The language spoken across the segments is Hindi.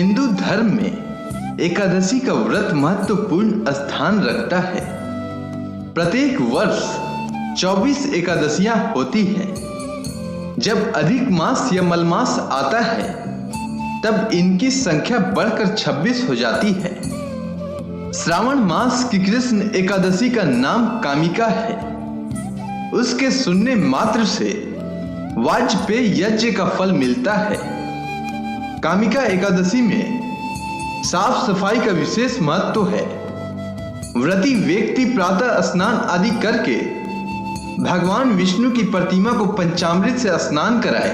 हिंदू धर्म में एकादशी का व्रत महत्वपूर्ण स्थान रखता है। प्रत्येक वर्ष 24 एकादशियां होती हैं। जब अधिक मास या मलमास आता है तब इनकी संख्या बढ़कर 26 हो जाती है। श्रावण मास की कृष्ण एकादशी का नाम कामिका है। उसके सुनने मात्र से वाजपेय यज्ञ का फल मिलता है। कामिका एकादशी में साफ सफाई का विशेष महत्व है। व्रती व्यक्ति प्रातः स्नान आदि करके भगवान विष्णु की प्रतिमा को पंचामृत से स्नान कराए।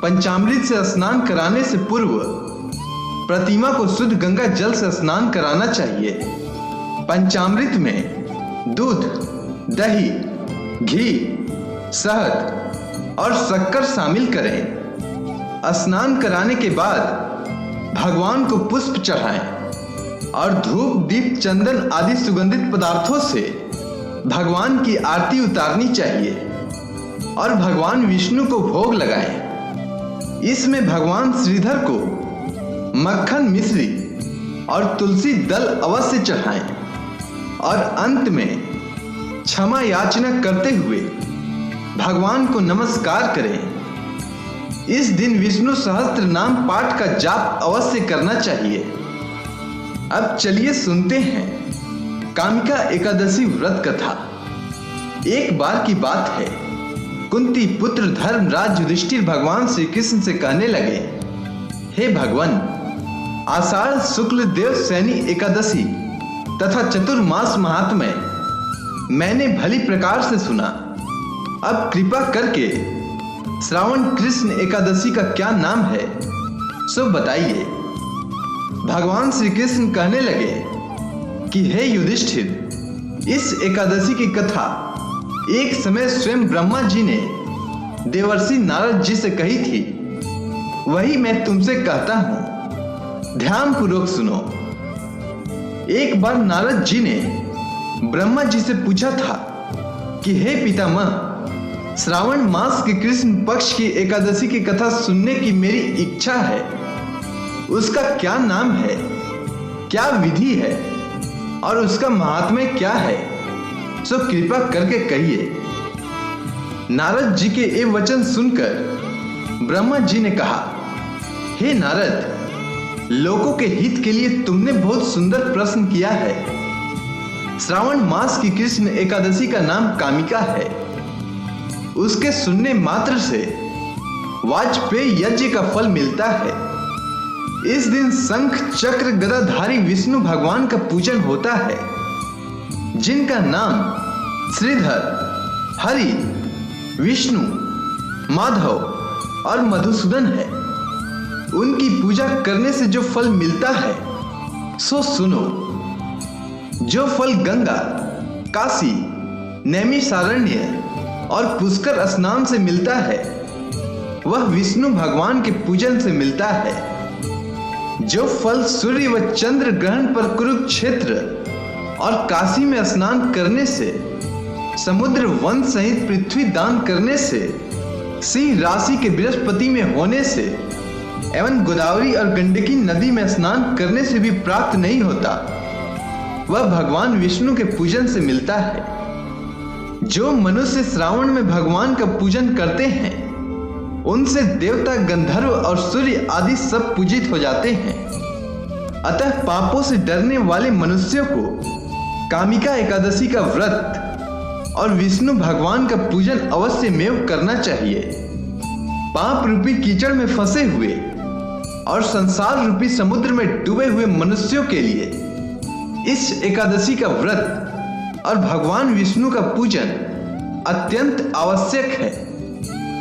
पंचामृत से स्नान कराने से पूर्व प्रतिमा को शुद्ध गंगा जल से स्नान कराना चाहिए। पंचामृत में दूध, दही, घी, शहद और शक्कर शामिल करें। स्नान कराने के बाद भगवान को पुष्प चढ़ाएं और धूप, दीप, चंदन आदि सुगंधित पदार्थों से भगवान की आरती उतारनी चाहिए और भगवान विष्णु को भोग लगाएं। इसमें भगवान श्रीधर को मक्खन, मिश्री और तुलसी दल अवश्य चढ़ाएं और अंत में क्षमा याचना करते हुए भगवान को नमस्कार करें। इस दिन विष्णु सहस्त्र नाम पाठ का जाप अवश्य करना चाहिए। अब चलिए सुनते हैं कामिका एकादशी व्रत कथा। एक बार की बात है, कुंती पुत्र धर्मराज युधिष्ठिर भगवान श्री कृष्ण से कहने लगे, हे भगवान, आषाढ़ शुक्ल देव सैनी एकादशी तथा चतुर्मास महात्म्य मैंने भली प्रकार से सुना। अब कृपा करके श्रावण कृष्ण एकादशी का क्या नाम है सो बताइए। भगवान श्री कृष्ण कहने लगे कि हे युधिष्ठिर, इस एकादशी की कथा एक समय स्वयं ब्रह्मा जी ने देवर्षि नारद जी से कही थी। वही मैं तुमसे कहता हूं, ध्यान पूर्वक सुनो। एक बार नारद जी ने ब्रह्मा जी से पूछा था कि हे पितामह, श्रावण मास के कृष्ण पक्ष की एकादशी की कथा सुनने की मेरी इच्छा है। उसका क्या नाम है, क्या विधि है और उसका महात्म्य क्या है, सो कृपा करके कहिए। नारद जी के ये वचन सुनकर ब्रह्मा जी ने कहा, हे नारद, लोगों के हित के लिए तुमने बहुत सुंदर प्रश्न किया है। श्रावण मास की कृष्ण एकादशी का नाम कामिका है। उसके सुनने मात्र से वाजपेय यज्ञ का फल मिलता है। इस दिन शंख चक्र गदाधारी विष्णु भगवान का पूजन होता है, जिनका नाम श्रीधर, हरि, विष्णु, माधव और मधुसूदन है। उनकी पूजा करने से जो फल मिलता है सो सुनो। जो फल गंगा, काशी, नैमिषारण्य और पुष्कर स्नान से मिलता है वह विष्णु भगवान के पूजन से मिलता है। जो फल सूर्य व चंद्र ग्रहण पर कुरुक्षेत्र और काशी में स्नान करने से, समुद्र वन सहित पृथ्वी दान करने से, सिंह राशि के बृहस्पति में होने से एवं गोदावरी और गंडकी नदी में स्नान करने से भी प्राप्त नहीं होता, वह भगवान विष्णु के पूजन से मिलता है। जो मनुष्य श्रावण में भगवान का पूजन करते हैं उनसे देवता, गंधर्व और सूर्य आदि सब पूजित हो जाते हैं। अतः पापों से डरने वाले मनुष्यों को कामिका एकादशी का व्रत और विष्णु भगवान का पूजन अवश्य में करना चाहिए। पाप रूपी कीचड़ में फंसे हुए और संसार रूपी समुद्र में डूबे हुए मनुष्यों के लिए इस एकादशी का व्रत और भगवान विष्णु का पूजन अत्यंत आवश्यक है।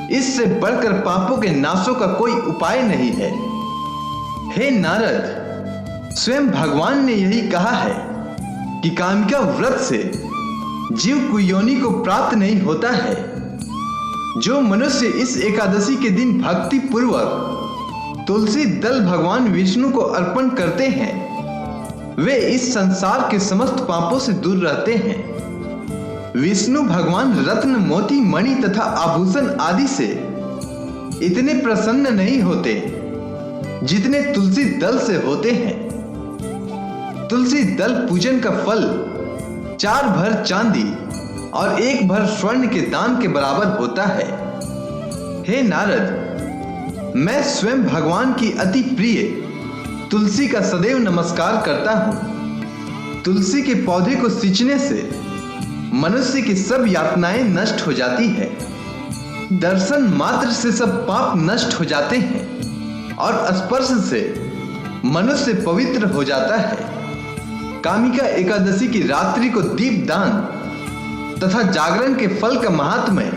इससे बढ़कर पापों के नाशों का कोई उपाय नहीं है। हे नारद, स्वयं भगवान ने यही कहा है कि कामिका व्रत से जीव को योनि को प्राप्त नहीं होता है। जो मनुष्य इस एकादशी के दिन भक्ति पूर्वक तुलसी दल भगवान विष्णु को अर्पण करते हैं वे इस संसार के समस्त पापों से दूर रहते हैं। विष्णु भगवान रत्न, मोती, मणि तथा आभूषण आदि से इतने प्रसन्न नहीं होते जितने तुलसी दल से होते हैं। तुलसी दल पूजन का फल 4 भर चांदी और 1 भर स्वर्ण के दान के बराबर होता है। हे नारद, मैं स्वयं भगवान की अति प्रिय तुलसी का सदैव नमस्कार करता हूं। तुलसी के पौधे को सींचने से मनुष्य की सब यातनाएं नष्ट हो जाती है। दर्शन मात्र से सब पाप नष्ट हो जाते हैं और स्पर्श से मनुष्य पवित्र हो जाता है। कामिका एकादशी की रात्रि को दीपदान तथा जागरण के फल का महात्म्य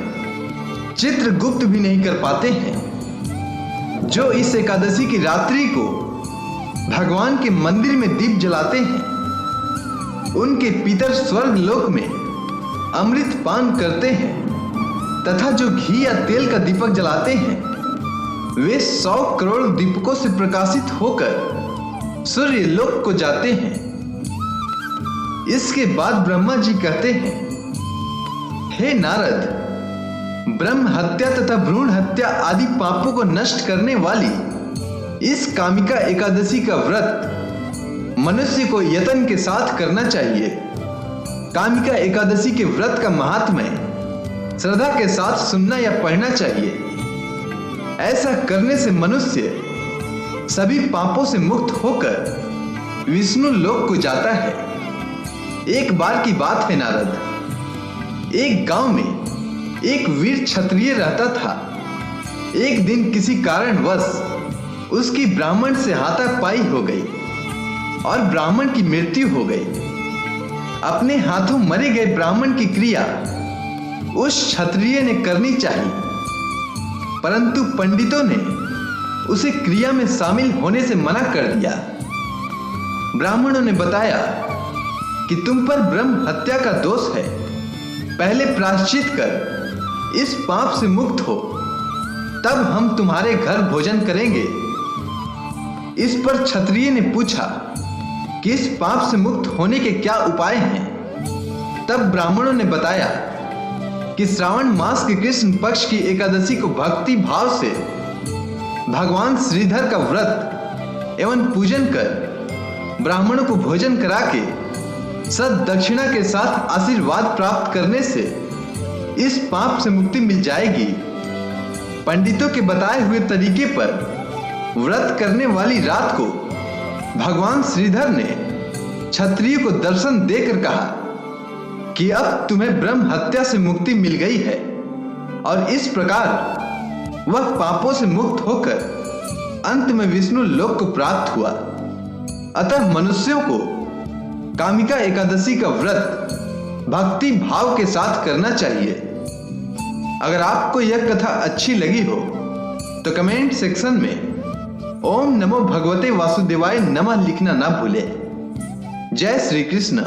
चित्रगुप्त भी नहीं कर पाते हैं। जो इस एकादशी की रात्रि को भगवान के मंदिर में दीप जलाते हैं, उनके पितर स्वर्ग लोक में अमृत पान करते हैं तथा जो घी या तेल का दीपक जलाते हैं, वे 100 करोड़ दीपकों से प्रकाशित होकर सूर्य लोक को जाते हैं। इसके बाद ब्रह्मा जी कहते हैं, हे नारद, ब्रह्म हत्या तथा भ्रूण हत्या आदि पापों को नष्ट करने वाली इस कामिका एकादशी का व्रत मनुष्य को यत्न के साथ करना चाहिए। कामिका एकादशी के व्रत का महात्म्य श्रद्धा के साथ सुनना या पढ़ना चाहिए। ऐसा करने से मनुष्य सभी पापों से मुक्त होकर विष्णु लोक को जाता है। एक बार की बात है नारद, एक गांव में एक वीर क्षत्रिय रहता था। एक दिन किसी कारणवश उसकी ब्राह्मण से हाथापाई हो गई और ब्राह्मण की मृत्यु हो गई। अपने हाथों मरे गए ब्राह्मण की क्रिया उस क्षत्रिय ने करनी चाहिए, परंतु पंडितों ने उसे क्रिया में शामिल होने से मना कर दिया। ब्राह्मणों ने बताया कि तुम पर ब्रह्म हत्या का दोष है, पहले प्रायश्चित कर इस पाप से मुक्त हो, तब हम तुम्हारे घर भोजन करेंगे। इस पर क्षत्रिय ने पूछा कि इस पाप से मुक्त होने के क्या उपाय हैं। तब ब्राह्मणों ने बताया कि श्रावण मास के कृष्ण पक्ष की एकादशी को भक्ति भाव से भगवान श्रीधर का व्रत एवं पूजन कर ब्राह्मणों को भोजन करा के सद दक्षिणा के साथ आशीर्वाद प्राप्त करने से इस पाप से मुक्ति मिल जाएगी। पंडितों के बताए हुए तरीके पर व्रत करने वाली रात को भगवान श्रीधर ने क्षत्रिय को दर्शन देकर कहा कि अब तुम्हें ब्रह्म हत्या से मुक्ति मिल गई है, और इस प्रकार वह पापों से मुक्त होकर अंत में विष्णु लोक को प्राप्त हुआ। अतः मनुष्यों को कामिका एकादशी का व्रत भक्ति भाव के साथ करना चाहिए। अगर आपको यह कथा अच्छी लगी हो तो कमेंट सेक्शन में ओम नमो भगवते वासुदेवाय नमः लिखना ना भूलें। जय श्री कृष्ण।